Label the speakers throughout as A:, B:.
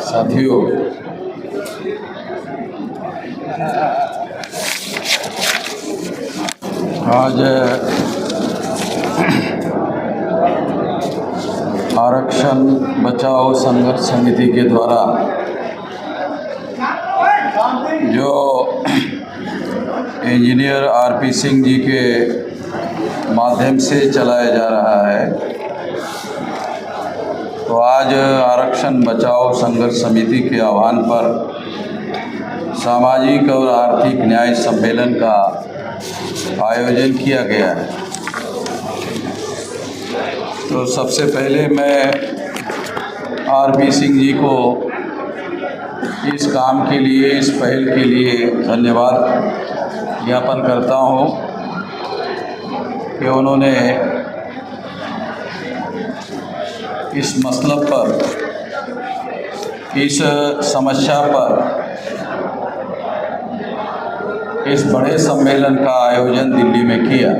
A: साथियों, आज आरक्षण बचाओ संघर्ष समिति के द्वारा जो इंजीनियर आरपी सिंह जी के माध्यम से चलाया जा रहा है, तो आज आरक्षण बचाओ संघर्ष समिति के आह्वान पर सामाजिक और आर्थिक न्याय सम्मेलन का आयोजन किया गया है। तो सबसे पहले मैं आरपी सिंह जी को इस काम के लिए, इस पहल के लिए धन्यवाद ज्ञापन करता हूँ कि उन्होंने इस मसलब पर, इस समस्या पर इस बड़े सम्मेलन का आयोजन दिल्ली में किया।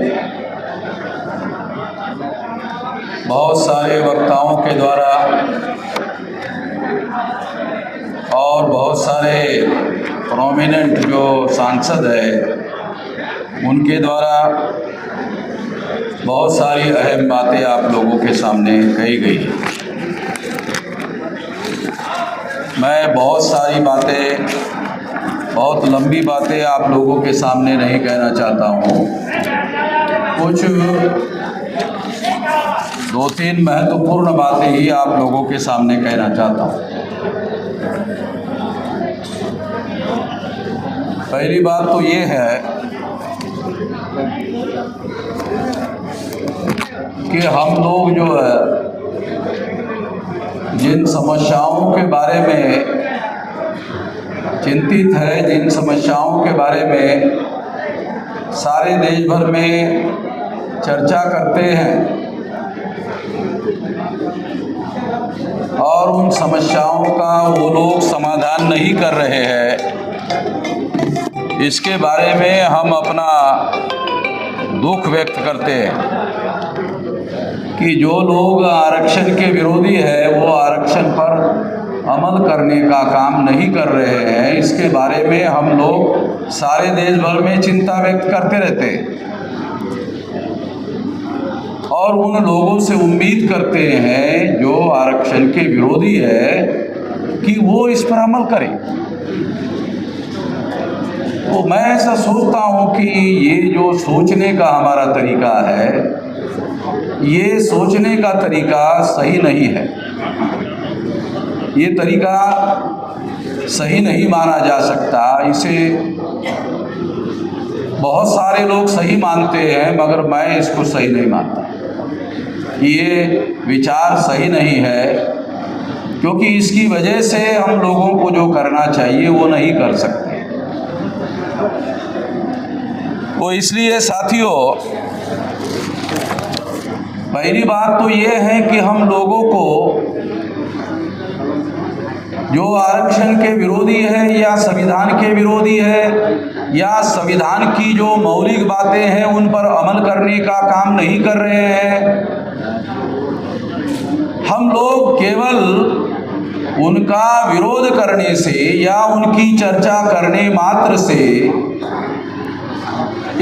A: बहुत सारे वक्ताओं के द्वारा और बहुत सारे प्रोमिनेंट जो सांसद हैं उनके द्वारा बहुत सारी अहम बातें आप लोगों के सामने कही गई। मैं बहुत सारी बातें, बहुत लंबी बातें आप लोगों के सामने नहीं कहना चाहता हूँ। कुछ 2-3 महत्वपूर्ण बातें ही आप लोगों के सामने कहना चाहता हूँ। पहली बात तो ये है कि हम लोग जो है जिन समस्याओं के बारे में चिंतित है, जिन समस्याओं के बारे में सारे देश भर में चर्चा करते हैं और उन समस्याओं का वो लोग समाधान नहीं कर रहे हैं, इसके बारे में हम अपना दुख व्यक्त करते हैं कि जो लोग आरक्षण के विरोधी है वो आरक्षण पर अमल करने का काम नहीं कर रहे हैं। इसके बारे में हम लोग सारे देश भर में चिंता व्यक्त करते रहते हैं और उन लोगों से उम्मीद करते हैं जो आरक्षण के विरोधी है कि वो इस पर अमल करें। तो मैं ऐसा सोचता हूँ कि ये जो सोचने का हमारा तरीका है, ये सोचने का तरीका सही नहीं है। ये तरीका सही नहीं माना जा सकता। इसे बहुत सारे लोग सही मानते हैं मगर मैं इसको सही नहीं मानता। ये विचार सही नहीं है क्योंकि इसकी वजह से हम लोगों को जो करना चाहिए वो नहीं कर सकते। तो इसलिए साथियों, पहली बात तो ये है कि हम लोगों को जो आरक्षण के विरोधी है या संविधान के विरोधी है या संविधान की जो मौलिक बातें हैं उन पर अमल करने का काम नहीं कर रहे हैं, हम लोग केवल उनका विरोध करने से या उनकी चर्चा करने मात्र से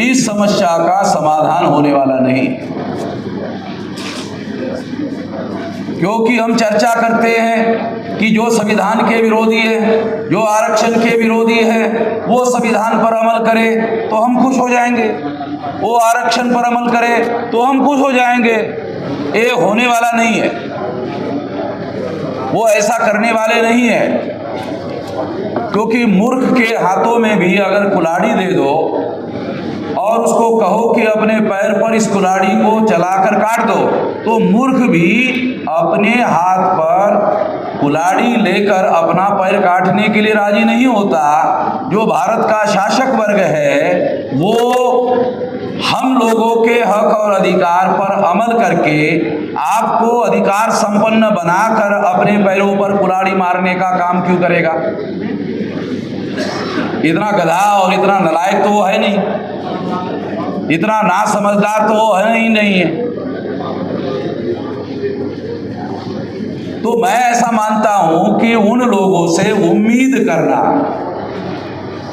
A: इस समस्या का समाधान होने वाला नहीं। क्योंकि हम चर्चा करते हैं कि जो संविधान के विरोधी है, जो आरक्षण के विरोधी है, वो संविधान पर अमल करे तो हम खुश हो जाएंगे, वो आरक्षण पर अमल करे तो हम खुश हो जाएंगे। ये होने वाला नहीं है, वो ऐसा करने वाले नहीं है। क्योंकि मूर्ख के हाथों में भी अगर कुल्हाड़ी दे दो और उसको कहो कि अपने पैर पर इस कुल्हाड़ी को चलाकर काट दो, तो मूर्ख भी अपने हाथ पर कुल्हाड़ी लेकर अपना पैर काटने के लिए राजी नहीं होता। जो भारत का शासक वर्ग है वो हम लोगों के हक और अधिकार पर अमल करके आपको अधिकार संपन्न बनाकर अपने पैरों पर कुल्हाड़ी मारने का काम क्यों करेगा? इतना गधा और इतना नालायक तो वो है नहीं, इतना ना समझदार तो वो है ही नहीं है। तो मैं ऐसा मानता हूं कि उन लोगों से उम्मीद करना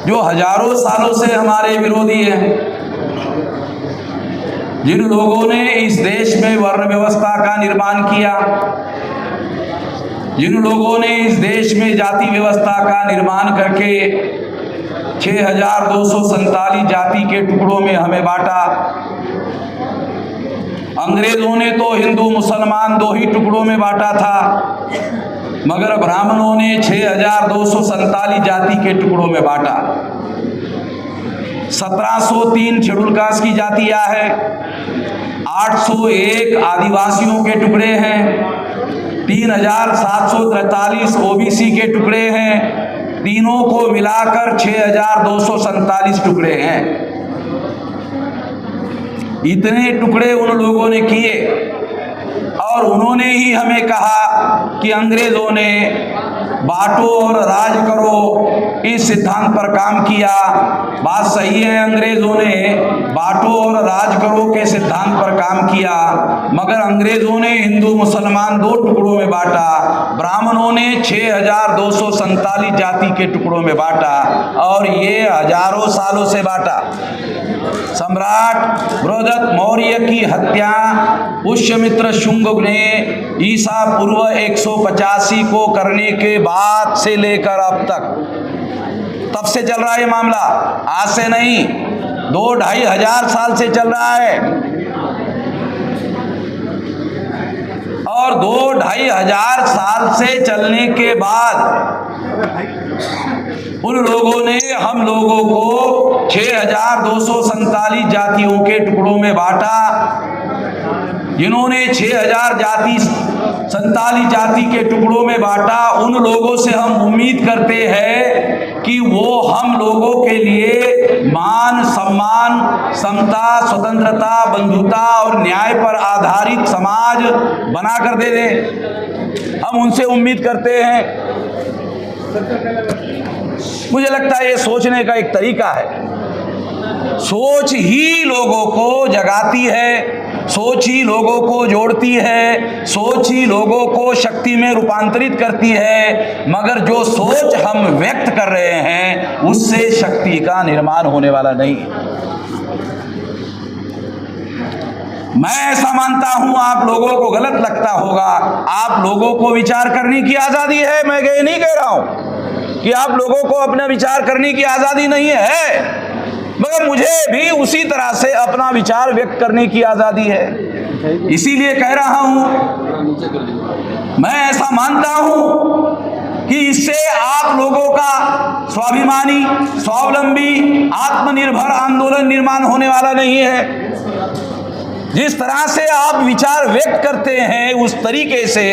A: जो हजारों सालों से हमारे विरोधी हैं, जिन लोगों ने इस देश में वर्ण व्यवस्था का निर्माण किया, जिन लोगों ने इस देश में जाति व्यवस्था का निर्माण करके 6247 जाति के टुकड़ों में हमें बांटा। अंग्रेजों ने तो हिंदू मुसलमान 2 ही टुकड़ों में बांटा था, मगर ब्राह्मणों ने 6247 जाति के टुकड़ों में बांटा। 1703 शेड्यूल कास्ट की जातियां है, 801 आदिवासियों के टुकड़े हैं, 3743 ओबीसी के टुकड़े हैं, तीनों को मिलाकर 6247 टुकड़े हैं। इतने टुकड़े उन लोगों ने किए और उन्होंने ही हमें कहा कि अंग्रेजों ने बांटो और राज करो इस सिद्धांत पर काम किया। बात सही है, अंग्रेजों ने बांटो और राज करो के सिद्धांत पर काम किया, मगर अंग्रेजों ने हिंदू मुसलमान 2 टुकड़ों में बांटा, ब्राह्मणों ने 6247 जाति के टुकड़ों में बांटा और ये हजारों सालों से बांटा। सम्राट बृहदत्त मौर्य की हत्या पुष्यमित्र शुंग ने ईसा पूर्व 185 को करने के बाद से लेकर अब तक, तब से चल रहा है ये मामला, आज से नहीं, 2-2.5 हजार साल से चल रहा है। और 2-2.5 हजार साल से चलने के बाद उन लोगों ने हम लोगों को 6247 जातियों के टुकड़ों में बांटा। जिन्होंने 6047 जाति के टुकड़ों में बांटा, उन लोगों से हम उम्मीद करते हैं कि वो हम लोगों के लिए मान, सम्मान, समता, स्वतंत्रता, बंधुता और न्याय पर आधारित समाज बना कर दे दें। हम उनसे उम्मीद करते हैं। मुझे लगता है ये सोचने का एक तरीका है। सोच ही लोगों को जगाती है, सोच ही लोगों को जोड़ती है, सोच ही लोगों को शक्ति में रूपांतरित करती है, मगर जो सोच हम व्यक्त कर रहे हैं उससे शक्ति का निर्माण होने वाला नहीं। मैं ऐसा मानता हूं, आप लोगों को गलत लगता होगा, आप लोगों को विचार करने की आजादी है, मैं ये नहीं कह रहा हूं कि आप लोगों को अपना विचार करने की आजादी नहीं है, मगर मुझे भी उसी तरह से अपना विचार व्यक्त करने की आजादी है। इसीलिए कह रहा हूं, मैं ऐसा मानता हूं कि इससे आप लोगों का स्वाभिमानी, स्वावलंबी, आत्मनिर्भर आंदोलन निर्माण होने वाला नहीं है। जिस तरह से आप विचार व्यक्त करते हैं उस तरीके से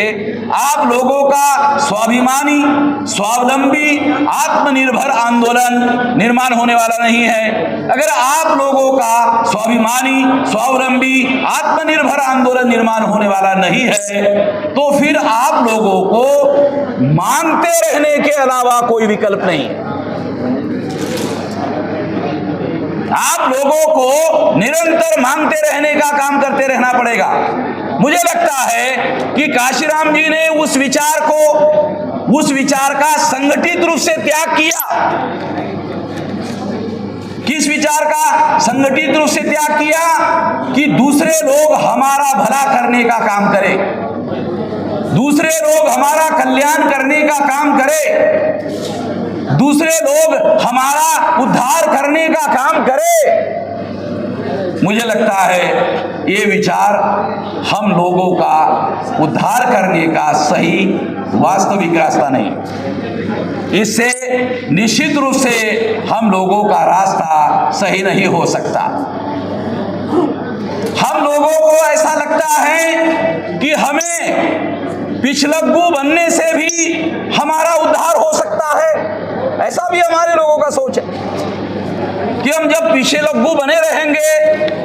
A: आप लोगों का स्वाभिमानी, स्वावलंबी, आत्मनिर्भर आंदोलन निर्माण होने वाला नहीं है। अगर आप लोगों का स्वाभिमानी, स्वावलंबी, आत्मनिर्भर आंदोलन निर्माण होने वाला नहीं है तो फिर आप लोगों को मांगते रहने के अलावा कोई विकल्प नहीं है। आप लोगों को निरंतर मांगते रहने का काम करते रहना पड़ेगा। मुझे लगता है कि काशीराम जी ने उस विचार का संगठित रूप से त्याग किया। किस विचार का संगठित रूप से त्याग किया? कि दूसरे लोग हमारा भला करने का काम करें, दूसरे लोग हमारा कल्याण करने का काम करें, दूसरे लोग हमारा उद्धार करने का काम करें। मुझे लगता है ये विचार हम लोगों का उद्धार करने का सही वास्तविक रास्ता नहीं। इससे निश्चित रूप से हम लोगों का रास्ता सही नहीं हो सकता। हम लोगों को ऐसा लगता है कि हमें पिछलग्गू बनने से भी हमारा उद्धार हो सकता है। ऐसा भी हमारे लोगों का सोच है कि हम जब पीछे लग्गू बने रहेंगे,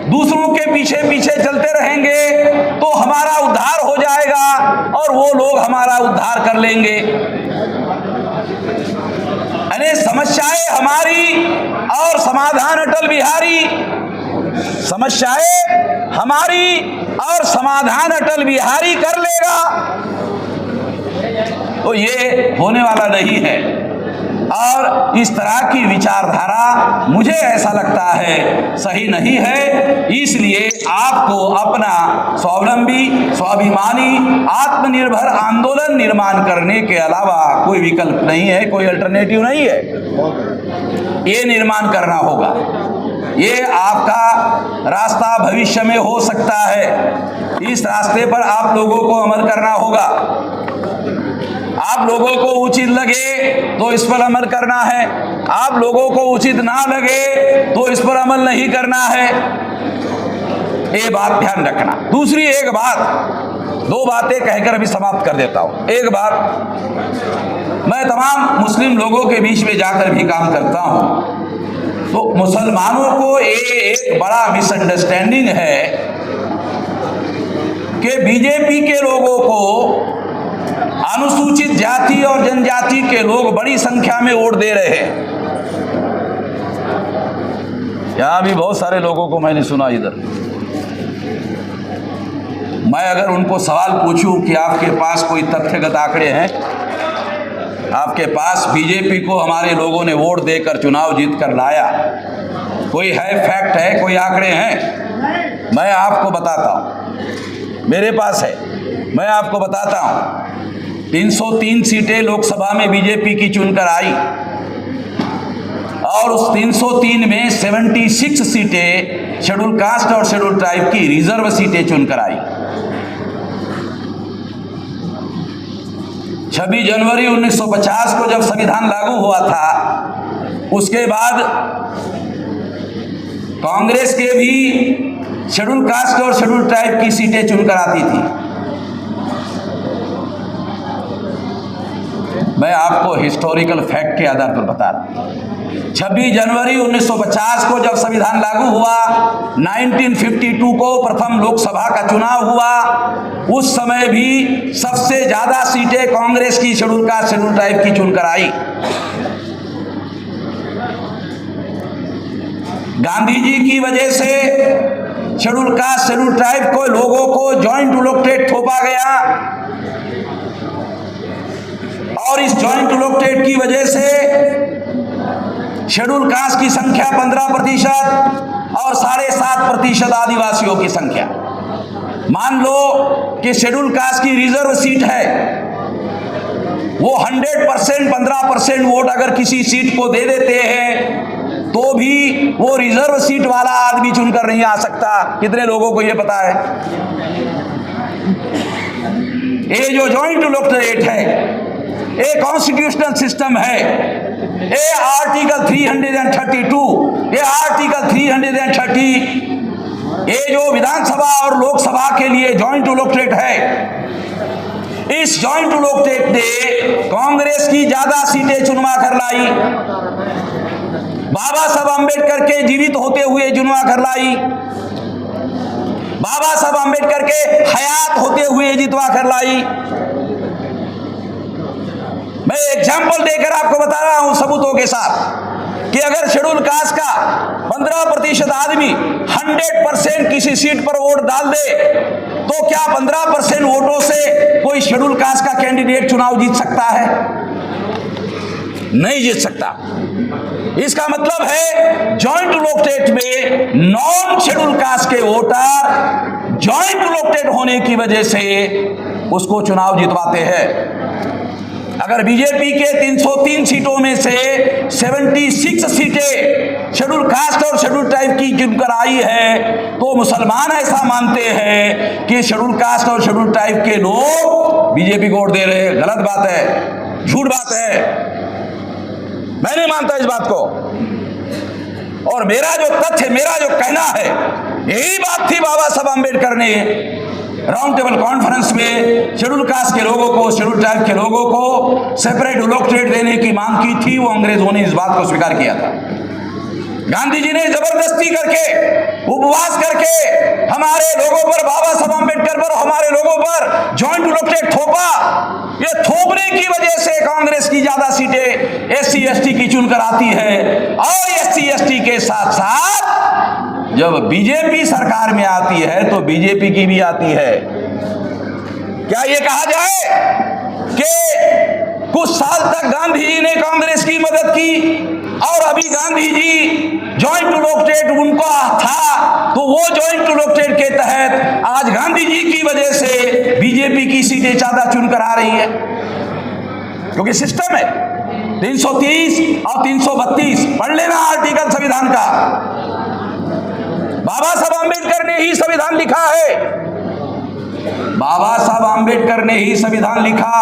A: दूसरों के पीछे पीछे चलते रहेंगे तो हमारा उद्धार हो जाएगा और वो लोग हमारा उद्धार कर लेंगे। अरे समस्याएं हमारी और समाधान अटल बिहारी, समस्याएं हमारी और समाधान अटल बिहारी कर लेगा। तो ये होने वाला नहीं है। और इस तरह की विचारधारा मुझे ऐसा लगता है सही नहीं है। इसलिए आपको अपना स्वावलंबी, स्वाभिमानी, आत्मनिर्भर आंदोलन निर्माण करने के अलावा कोई विकल्प नहीं है, कोई अल्टरनेटिव नहीं है। ये निर्माण करना होगा। ये आपका रास्ता भविष्य में हो सकता है। इस रास्ते पर आप लोगों को अमल करना होगा। आप लोगों को उचित लगे तो इस पर अमल करना है, आप लोगों को उचित ना लगे तो इस पर अमल नहीं करना है। ये बात ध्यान रखना। दूसरी एक बात, दो बातें कहकर अभी समाप्त कर देता हूं। एक बात, मैं तमाम मुस्लिम लोगों के बीच में जाकर भी काम करता हूं, तो मुसलमानों को एक बड़ा मिसअंडरस्टैंडिंग है कि बीजेपी के लोगों को अनुसूचित जाति और जनजाति के लोग बड़ी संख्या में वोट दे रहे हैं। यहां भी बहुत सारे लोगों को मैंने सुना इधर। मैं अगर उनको सवाल पूछूं कि आपके पास कोई तथ्यगत आंकड़े हैं, आपके पास बीजेपी को हमारे लोगों ने वोट देकर चुनाव जीत कर लाया, कोई है, फैक्ट है, कोई आंकड़े हैं, मैं आपको बताता हूं। मेरे पास है, मैं आपको बताता हूं। 303 सीटें लोकसभा में बीजेपी की चुनकर आई और उस 303 में 76 सीटें शेड्यूल कास्ट और शेड्यूल ट्राइब की रिजर्व सीटें चुनकर आई। 26 जनवरी 1950 को जब संविधान लागू हुआ था, उसके बाद कांग्रेस के भी शेड्यूल कास्ट और शेड्यूल ट्राइब की सीटें चुनकर आती थी। मैं आपको हिस्टोरिकल फैक्ट के आधार पर बता रहा हूं। 26 जनवरी 1950 को जब संविधान लागू हुआ, 1952 को प्रथम लोकसभा का चुनाव हुआ, उस समय भी सबसे ज्यादा सीटें कांग्रेस की शेड्यूल कास्ट शेड्यूल ट्राइब की चुनकर आई। गांधी जी की वजह से शेड्यूल कास्ट शेड्यूल ट्राइब को लोगों को जॉइंट इलेक्टोरेट थोपा गया और इस जॉइंट इलेक्टोरेट की वजह से शेड्यूल कास्ट की संख्या 15% और 7.5% आदिवासियों की संख्या। मान लो कि शेड्यूल कास्ट की रिजर्व सीट है, वो 100% 15% वोट अगर किसी सीट को दे देते हैं तो भी वो रिजर्व सीट वाला आदमी चुनकर नहीं आ सकता। कितने लोगों को ये पता है? ये जो जॉइंट इलेक्टोरेट है, ये कॉन्स्टिट्यूशनल सिस्टम है। ये आर्टिकल 332, ये आर्टिकल 330, ये जो विधानसभा और लोकसभा के लिए जॉइंट इलेक्टोरेट है, इस जॉइंट इलेक्टोरेट ने कांग्रेस की ज्यादा सीटें चुनवा कर लाई, बाबा साहब अम्बेडकर के जीवित होते हुए चुनवा कर लाई, बाबा साहब अम्बेडकर के हयात होते हुए जितवा कर लाई। मैं एग्जाम्पल देकर आपको बता रहा हूं सबूतों के साथ कि अगर शेड्यूल कास्ट का 15% आदमी 100% किसी सीट पर वोट डाल दे तो क्या 15% वोटों से कोई शेड्यूल कास्ट का कैंडिडेट चुनाव जीत सकता है? नहीं जीत सकता। इसका मतलब है जॉइंट इलेक्टोरेट में नॉन शेड्यूल कास्ट के वोटर जॉइंट इलेक्टोरेट होने की वजह से उसको चुनाव जितवाते हैं। अगर बीजेपी के 303 सीटों में से 76 सीटें शेड्यूल कास्ट और शेड्यूल ट्राइब की चुनकर आई है तो मुसलमान ऐसा मानते हैं कि शेड्यूल कास्ट और शेड्यूल ट्राइब के लोग बीजेपी को वोट दे रहे हैं। गलत बात है, झूठ बात है। मैं नहीं मानता इस बात को। और मेरा जो तथ्य, मेरा जो कहना है, यही बात थी बाबा साहब अम्बेडकर ने राउंड टेबल कॉन्फ्रेंस में शेड्यूल कास्ट के लोगों को, शेड्यूल ट्राइब के लोगों को सेपरेट इलेक्टोरेट देने की मांग की थी। वो अंग्रेजों ने इस बात को स्वीकार किया था। गांधी जी ने जबरदस्ती करके, उपवास करके हमारे लोगों पर, बाबा साहब अम्बेडकर पर, हमारे लोगों पर जॉइंट इलेक्टोरेट थोपा। ये थोपने की वजह से कांग्रेस की ज्यादा सीटें SC ST की चुनकर आती है। और SC ST के साथ साथ जब बीजेपी सरकार में आती है तो बीजेपी की भी आती है। क्या ये कहा जाए कि कुछ साल तक गांधी जी ने कांग्रेस की मदद की, और अभी गांधी जी जॉइंट टू लोकटेट उनका था, तो वो जॉइंट टू लोकटेट के तहत आज गांधी जी की वजह से बीजेपी की सीटें ज्यादा चुनकर आ रही है, क्योंकि सिस्टम है 330 और 332। पढ़ लेना आर्टिकल संविधान का। बाबा साहब आंबेडकर ने ही संविधान लिखा है, बाबा साहब आंबेडकर ने ही संविधान लिखा।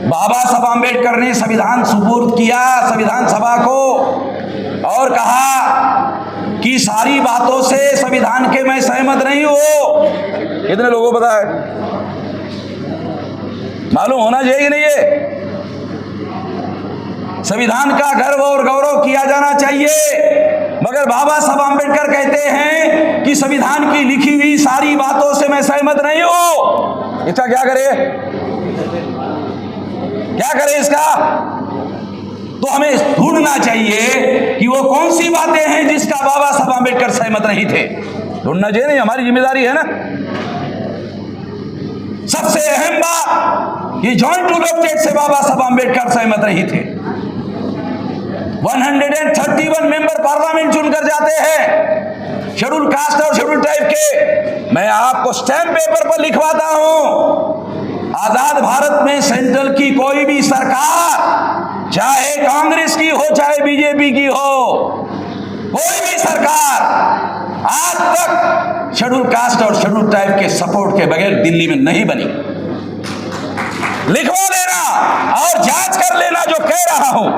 A: बाबा साहब आंबेडकर ने संविधान सुपुर्द किया संविधान सभा को, और कहा कि सारी बातों से संविधान के मैं सहमत नहीं हूं। कितने लोगों को पता है? मालूम होना चाहिए नहीं? ये संविधान का गर्व और गौरव किया जाना चाहिए, मगर बाबा साहब आंबेडकर कहते हैं कि संविधान की लिखी हुई सारी बातों से मैं सहमत नहीं हूं। इसका क्या करे? क्या करे इसका? तो हमें ढूंढना चाहिए कि वो कौन सी बातें हैं जिसका बाबा साहब आंबेडकर सहमत नहीं थे। ढूंढना चाहिए, नहीं हमारी जिम्मेदारी है ना। सबसे अहम बात कि जॉइंट टू लोकटेट से बाबा साहब आंबेडकर सहमत नहीं थे। 131 मेंबर पार्लियामेंट चुनकर जाते हैं शेड्यूल कास्ट और शेड्यूल ट्राइब के। मैं आपको स्टैम्प पेपर पर लिखवाता हूं, आजाद भारत में सेंट्रल की कोई भी सरकार, चाहे कांग्रेस की हो चाहे बीजेपी की हो, कोई भी सरकार आज तक शेड्यूल कास्ट और शेड्यूल ट्राइब के सपोर्ट के बगैर दिल्ली में नहीं बनी। लिखवा लेना और जांच कर लेना जो कह रहा हूं।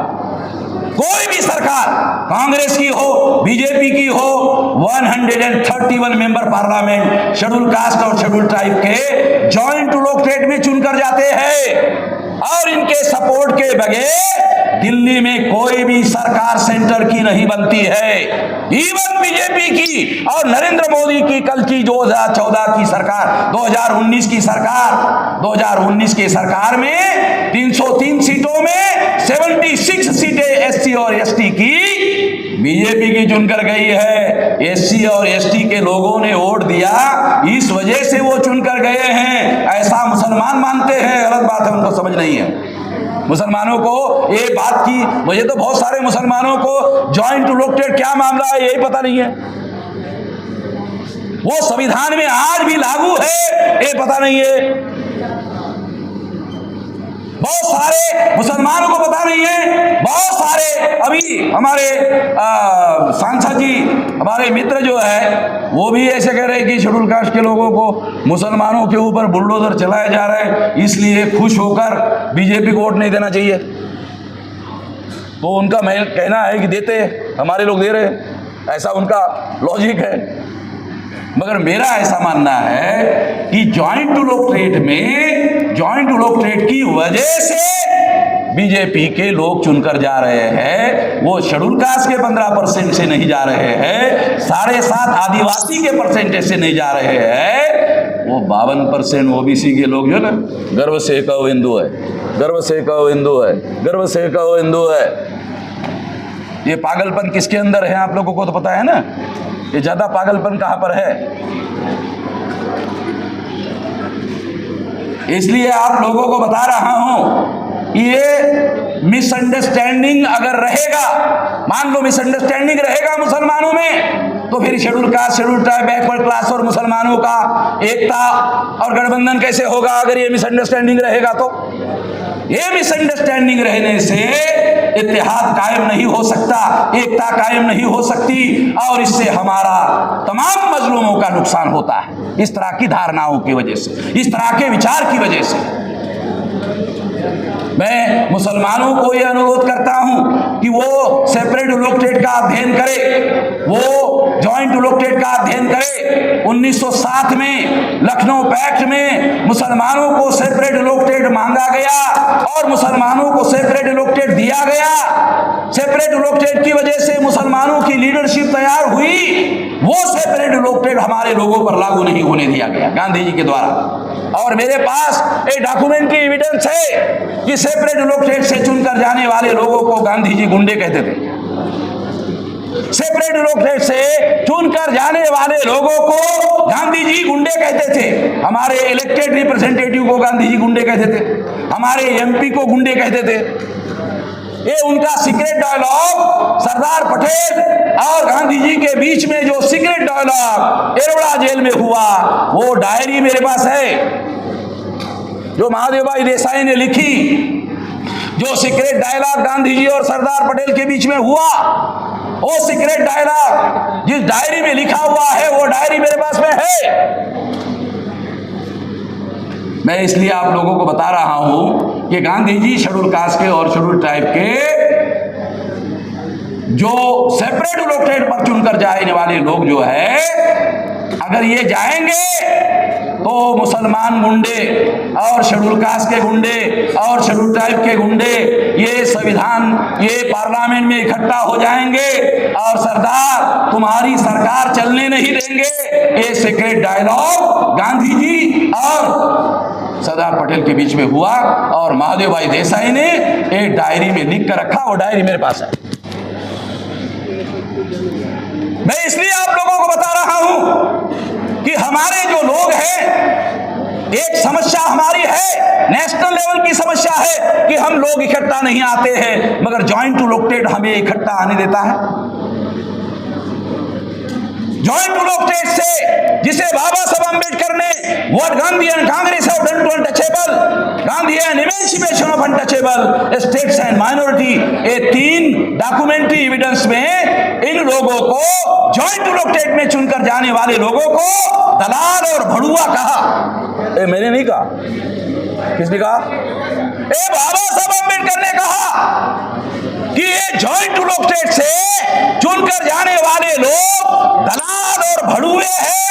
A: कोई भी सरकार, कांग्रेस की हो बीजेपी की हो, 131 मेंबर पार्लियामेंट शेड्यूल कास्ट और शेड्यूल ट्राइब के जॉइंट टू लोकटेट में चुनकर जाते हैं, और इनके सपोर्ट के बगैर दिल्ली में कोई भी सरकार सेंटर की नहीं बनती है। इवन बीजेपी की और नरेंद्र मोदी की कल की 2014 की सरकार, 2019 की सरकार, 2019 की सरकार में 303 सीटों में 76 सीटें एससी और एसटी की बीजेपी की चुनकर गई है। एससी और एसटी के लोगों ने वोट दिया, इस वजह से वो चुनकर गए हैं, ऐसा मुसलमान मानते हैं। गलत बात है, उनको समझ नहीं है। मुसलमानों को ये बात की, मुझे तो बहुत सारे मुसलमानों को जॉइंट टू लोकटेट क्या मामला है यही पता नहीं है। वो संविधान में आज भी लागू है ये पता नहीं है। बहुत सारे मुसलमानों को पता नहीं है। बहुत सारे अभी हमारे सांसद जी, हमारे मित्र जो है, वो भी ऐसे कह रहे हैं कि शेड्यूल कास्ट के लोगों को मुसलमानों के ऊपर बुलडोजर चलाया जा रहा है, इसलिए खुश होकर बीजेपी को वोट नहीं देना चाहिए। तो उनका मैं कहना है कि देते, हमारे लोग दे रहे, ऐसा उनका लॉजिक है। मगर मेरा ऐसा मानना है कि जॉइंट टू लोकटेट में, जॉइंट टू लोकटेट की वजह से बीजेपी के लोग चुनकर जा रहे हैं। वो शेड्यूल कास्ट के 15% से नहीं जा रहे हैं, 7.5 आदिवासी के परसेंटेज से नहीं जा रहे हैं, वो 52% ओबीसी के लोग जो ना, गर्व से कहो हिंदू है, गर्व से कहो हिंदू है, गर्व से कहो हिंदू है। ये पागलपन किसके अंदर है आप लोगों को तो पता है ना। ये ज्यादा पागलपन कहां पर है? इसलिए आप लोगों को बता रहा हूं कि ये मिसअंडरस्टैंडिंग अगर रहेगा, मान लो मिसअंडरस्टैंडिंग रहेगा मुसलमानों में, तो फिर schedule caste, schedule tribe, backward class और मुसलमानों का एकता और गठबंधन कैसे होगा अगर ये मिसअंडरस्टैंडिंग रहेगा? तो ये मिसअंडरस्टैंडिंग रहने से इत्तेहाद कायम नहीं हो सकता, एकता कायम नहीं हो सकती, और इससे हमारा तमाम मजलूमों का नुकसान होता है। इस तरह की धारणाओं की वजह से, इस तरह के विचार की वजह से मैं मुसलमानों को यह अनुरोध करता हूं कि वो सेपरेट लोकटेट का अध्ययन करे, वो जॉइंट लोकटेट का अध्ययन करे। 1907 में लखनऊ पैक्ट में मुसलमानों को सेपरेट लोकटेट मांगा गया और मुसलमानों को सेपरेट लोकटेट दिया गया। सेपरेट लोकटेट की वजह से मुसलमानों की लीडरशिप तैयार हुई। वो सेपरेट लोकटेट हमारे लोगों पर लागू नहीं होने दिया गया गांधी जी के द्वारा। और मेरे पास एक डॉक्यूमेंट्री एविडेंस है कि सेपरेट लोकटेट से चुनकर जाने वाले लोगों को गांधी जी गुंडे कहते थे। सेपरेट लोकटेट से चुनकर जाने वाले लोगों को गांधी जी गुंडे कहते थे। हमारे इलेक्टेड रिप्रेजेंटेटिव को गांधी जी गुंडे कहते थे। हमारे एमपी को गुंडे कहते थे। ये उनका सीक्रेट डायलॉग सरदार पटेल और गांधी जी के बीच में जो सीक्रेट डायलॉग एरोड़ा जेल में हुआ, वो डायरी मेरे पास है जो महादेव भाई देसाई ने लिखी। जो सीक्रेट डायलॉग गांधी जी और सरदार पटेल के बीच में हुआ, वो सीक्रेट डायलॉग जिस डायरी में लिखा हुआ है, वो डायरी मेरे पास में है। मैं इसलिए आप लोगों को बता रहा हूं कि गांधी जी शेड्यूल कास्ट के और शेड्यूल ट्राइब के जो सेपरेट इलेक्टेड पर चुनकर जाने वाले लोग जो है, अगर ये जाएंगे तो मुसलमान गुंडे और शेड्यूल कास्ट के गुंडे और शेड्यूल ट्राइब के गुंडे ये संविधान, ये पार्लियामेंट में इकट्ठा हो जाएंगे और सरदार तुम्हारी सरकार चलने नहीं देंगे। ये सीक्रेट डायलॉग गांधी जी और सरदार पटेल के बीच में हुआ और महादेव भाई देसाई ने एक डायरी में लिख कर रखा। वो डायरी मेरे पास है। मैं इसलिए आप लोगों को बता रहा हूं कि हमारे जो लोग हैं, एक समस्या हमारी है, नेशनल लेवल की समस्या है कि हम लोग इकट्ठा नहीं आते हैं, मगर जॉइंट इलेक्टेड हमें इकट्ठा आने देता है। जॉइंट इलेक्टेड से, जिसे बाबा साहब अम्बेडकर ने what Gandhi and Congress have done to untouchable, Gandhi and emancipation of untouchable states and minority, ये 3 डॉक्यूमेंट्री एविडेंस में इन लोगों को, जॉइंट इलेक्टेड में चुनकर जाने वाले लोगों को दलाल और भड़ुआ कहा। ये मैंने नहीं कहा, किसने कहा? ये बाबा साहब अम्बेडकर ने कहा कि ये जॉइंट इलेक्टेड से चुनकर जाने वाले लोग दलाल और भड़ुए हैं।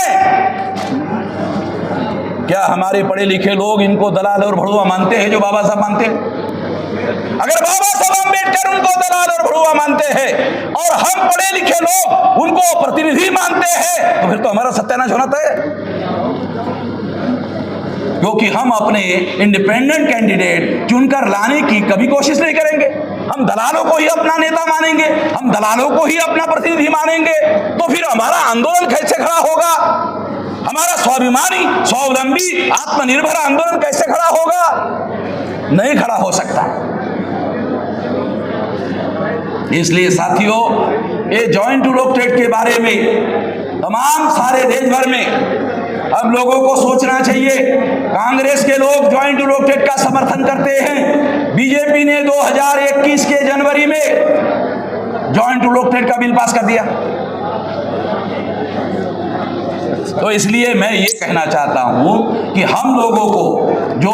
A: क्या हमारे पढ़े लिखे लोग इनको दलाल और भड़ुआ मानते हैं जो बाबा साहब मानते हैं? अगर बाबा साहब अम्बेडकर उनको दलाल और भड़ुआ मानते हैं और हम पढ़े लिखे लोग उनको प्रतिनिधि मानते हैं, तो फिर तो हमारा सत्यानाश होना तय है। क्योंकि हम अपने इंडिपेंडेंट कैंडिडेट चुनकर लाने की कभी कोशिश नहीं करेंगे। हम दलालों को ही अपना नेता मानेंगे, हम दलालों को ही अपना प्रतिनिधि मानेंगे, तो फिर हमारा आंदोलन कैसे खड़ा होगा? हमारा स्वाभिमानी, स्वावलंबी, आत्मनिर्भर आंदोलन कैसे खड़ा होगा? नहीं खड़ा हो सकता। इसलिए साथियों, ये जॉइंट इलेक्टेड के बारे में तमाम सारे देश भर में हम लोगों को सोचना चाहिए। कांग्रेस के लोग जॉइंट इलेक्टेड का समर्थन करते हैं। बीजेपी ने 2021 के जनवरी में जॉइंट इलेक्टेड का बिल पास कर दिया। तो इसलिए मैं ये कहना चाहता हूं कि हम लोगों को जो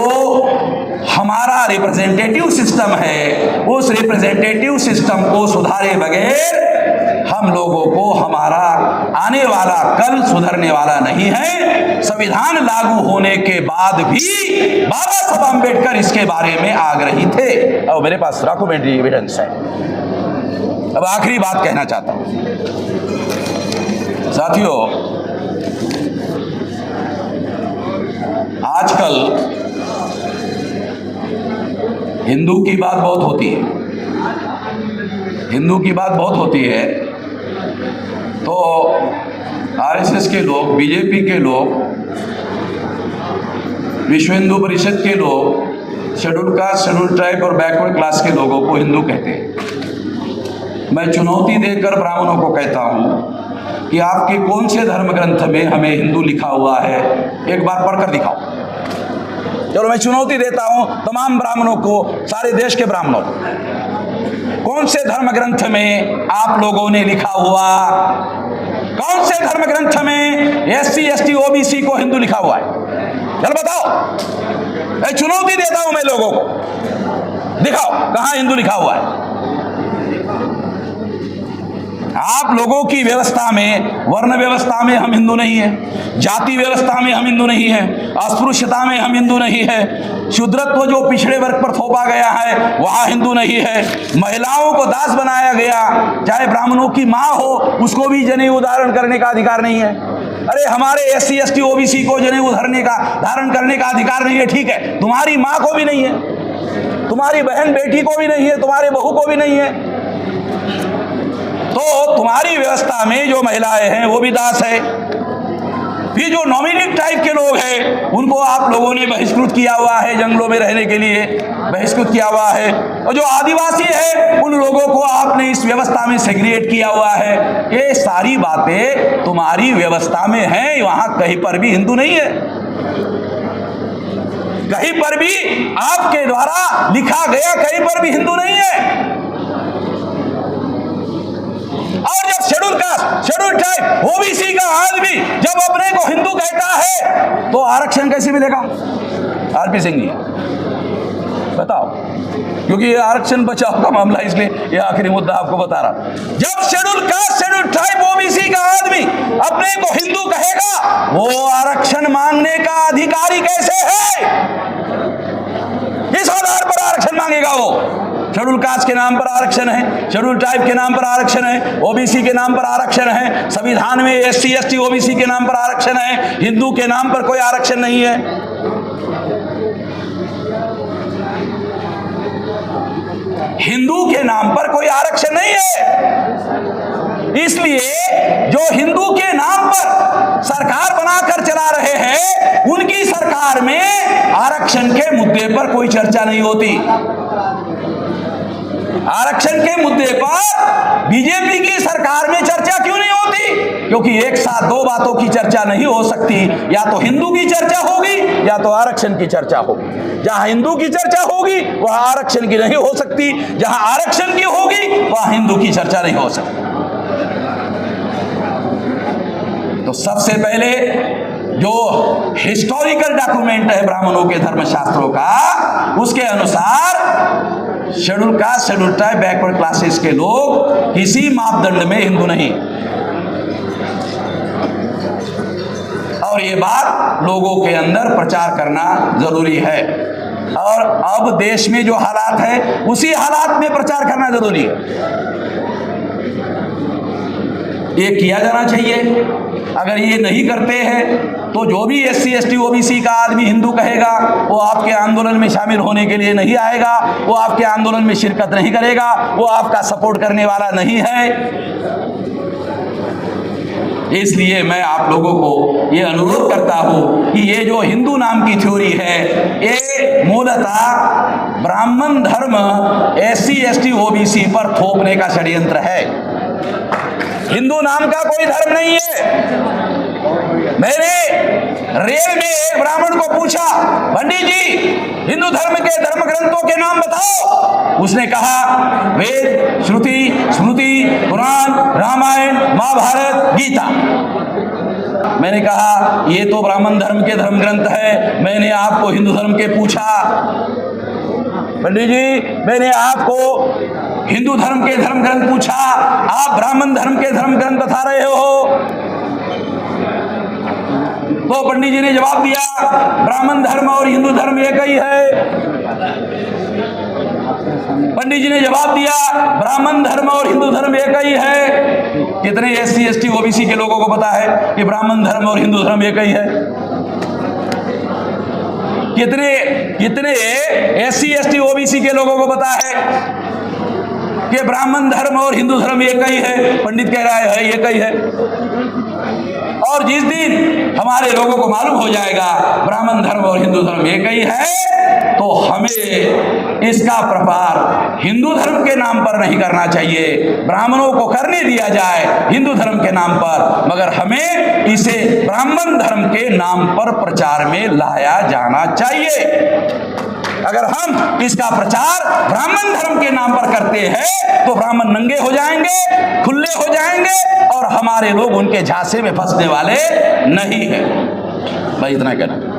A: हमारा रिप्रेजेंटेटिव सिस्टम है, उस रिप्रेजेंटेटिव सिस्टम को सुधारे बगैर हम लोगों को हमारा आने वाला कल सुधरने वाला नहीं है। संविधान लागू होने के बाद भी बाबा साहब अम्बेडकर इसके बारे में आग्रही थे और मेरे पास डॉक्यूमेंट्री एविडेंस है। अब आखिरी बात कहना चाहता हूं साथियों, आजकल हिंदू की बात बहुत होती है, हिंदू की बात बहुत होती है, तो आरएसएस के लोग, बीजेपी के लोग, विश्व हिंदू परिषद के लोग शेड्यूल कास्ट, शेड्यूल ट्राइब और बैकवर्ड क्लास के लोगों को हिंदू कहते हैं। मैं चुनौती देकर ब्राह्मणों को कहता हूं कि आपके कौन से धर्म ग्रंथ में हमें हिंदू लिखा हुआ है, एक बार पढ़कर दिखाओ। चलो मैं चुनौती देता हूं तमाम ब्राह्मणों को, सारे देश के ब्राह्मणों को, कौन से धर्म ग्रंथ में आप लोगों ने लिखा हुआ, कौन से धर्म ग्रंथ में एससी एसटी ओबीसी को हिंदू लिखा हुआ है? चलो बताओ। मैं चुनौती देता हूं मैं लोगों को, दिखाओ कहां हिंदू लिखा हुआ है। आप लोगों की व्यवस्था में, वर्ण व्यवस्था में हम हिंदू नहीं है, जाति व्यवस्था में हम हिंदू नहीं है, अस्पृश्यता में हम हिंदू नहीं है, शूद्रत्व जो पिछड़े वर्ग पर थोपा गया है वहां हिंदू नहीं है, महिलाओं को दास बनाया गया, चाहे ब्राह्मणों की माँ हो उसको भी जनेऊ धारण करने का अधिकार नहीं है। अरे हमारे एससी एसटी ओबीसी को जनेऊ धारण करने का अधिकार नहीं है, ठीक है, तुम्हारी माँ को भी नहीं है, तुम्हारी बहन बेटी को भी नहीं है, तुम्हारे बहू को भी नहीं है। तो तुम्हारी व्यवस्था में जो महिलाएं हैं वो भी दास है, फिर जो नॉमिनेट टाइप के लोग हैं उनको आप लोगों ने बहिष्कृत किया हुआ है, जंगलों में रहने के लिए बहिष्कृत किया हुआ है, और जो आदिवासी है उन लोगों को आपने इस व्यवस्था में सेग्रीगेट किया हुआ है। ये सारी बातें तुम्हारी व्यवस्था में हैं, वहां कहीं पर भी हिंदू नहीं है, कहीं पर भी आपके द्वारा लिखा गया कहीं पर भी हिंदू नहीं है। और जब schedule caste, schedule tribe, OBC का आदमी जब अपने को हिंदू कहता है तो आरक्षण कैसे मिलेगा? आरपी सिंह जी बताओ, क्योंकि ये आरक्षण बचाव का मामला, इसलिए ये आखिरी मुद्दा आपको बता रहा। जब schedule caste, schedule tribe, OBC का आदमी अपने को हिंदू कहेगा, वो आरक्षण मांगने का अधिकारी कैसे है? किस आधार पर आरक्षण मांगेगा वो? शेड्यूल कास्ट के नाम पर आरक्षण है, शेड्यूल ट्राइब के नाम पर आरक्षण है, ओबीसी के नाम पर आरक्षण है, संविधान में एससी एसटी ओबीसी के नाम पर आरक्षण है, हिंदू के नाम पर कोई आरक्षण नहीं है। हिंदू के नाम पर कोई आरक्षण नहीं है। इसलिए जो हिंदू के नाम पर सरकार बनाकर चला रहे हैं, उनकी सरकार में आरक्षण के मुद्दे पर कोई चर्चा नहीं होती। आरक्षण के मुद्दे पर बीजेपी की सरकार में चर्चा क्यों नहीं होती? क्योंकि एक साथ दो बातों की चर्चा नहीं हो सकती, या तो हिंदू की चर्चा होगी या तो आरक्षण की चर्चा होगी। जहां हिंदू की चर्चा होगी वहां आरक्षण की नहीं हो सकती, जहां आरक्षण की होगी वहां हिंदू की चर्चा नहीं हो सकती। तो सबसे पहले जो हिस्टोरिकल डॉक्यूमेंट है ब्राह्मणों के धर्मशास्त्रों का, उसके अनुसार schedule caste, schedule tribe, backward classes के लोग किसी मापदंड में हिंदू नहीं। और ये बात लोगों के अंदर प्रचार करना जरूरी है, और अब देश में जो हालात है उसी हालात में प्रचार करना जरूरी है। ये किया जाना चाहिए। अगर ये नहीं करते हैं तो जो भी एससी एसटी ओबीसी का आदमी हिंदू कहेगा वो आपके आंदोलन में शामिल होने के लिए नहीं आएगा, वो आपके आंदोलन में शिरकत नहीं करेगा, वो आपका सपोर्ट करने वाला नहीं है। इसलिए मैं आप लोगों को ये अनुरोध करता हूं कि ये जो हिंदू नाम की थ्योरी है, ये मूलतः ब्राह्मण धर्म एससी एसटी ओबीसी पर थोपने का षड्यंत्र है। हिंदू नाम का कोई धर्म नहीं है। मैंने रेल में एक ब्राह्मण को पूछा, पंडित जी हिंदू धर्म के धर्म ग्रंथों के नाम बताओ। उसने कहा वेद, श्रुति, स्मृति, पुराण, रामायण, महाभारत, गीता। मैंने कहा ये तो ब्राह्मण धर्म के धर्म ग्रंथ है, मैंने आपको हिंदू धर्म के पूछा। पंडित जी मैंने आपको हिंदू धर्म के धर्म ग्रंथ पूछा, आप ब्राह्मण धर्म के धर्म ग्रंथ बता रहे हो। तो पंडित जी ने जवाब दिया ब्राह्मण धर्म और हिंदू धर्म एक ही है। पंडित जी ने जवाब दिया ब्राह्मण धर्म और हिंदू धर्म एक ही है। कितने एससी एसटी ओबीसी के लोगों को पता है कि ब्राह्मण धर्म और हिंदू धर्म एक ही है? कितने एससी एसटी ओबीसी के लोगों को पता है कि ब्राह्मण धर्म और हिंदू धर्म एक ही है? पंडित कह रहा है एक ही है। और जिस दिन हमारे लोगों को मालूम हो जाएगा ब्राह्मण धर्म और हिंदू धर्म एक ही है, तो हमें इसका प्रचार हिंदू धर्म के नाम पर नहीं करना चाहिए। ब्राह्मणों को करने दिया जाए हिंदू धर्म के नाम पर, मगर हमें इसे ब्राह्मण धर्म के नाम पर प्रचार में लाया जाना चाहिए। अगर हम इसका प्रचार ब्राह्मण धर्म के नाम पर करते हैं तो ब्राह्मण नंगे हो जाएंगे, खुले हो जाएंगे, और हमारे लोग उनके झांसे में फंसने वाले नहीं है। भाई इतना कहना।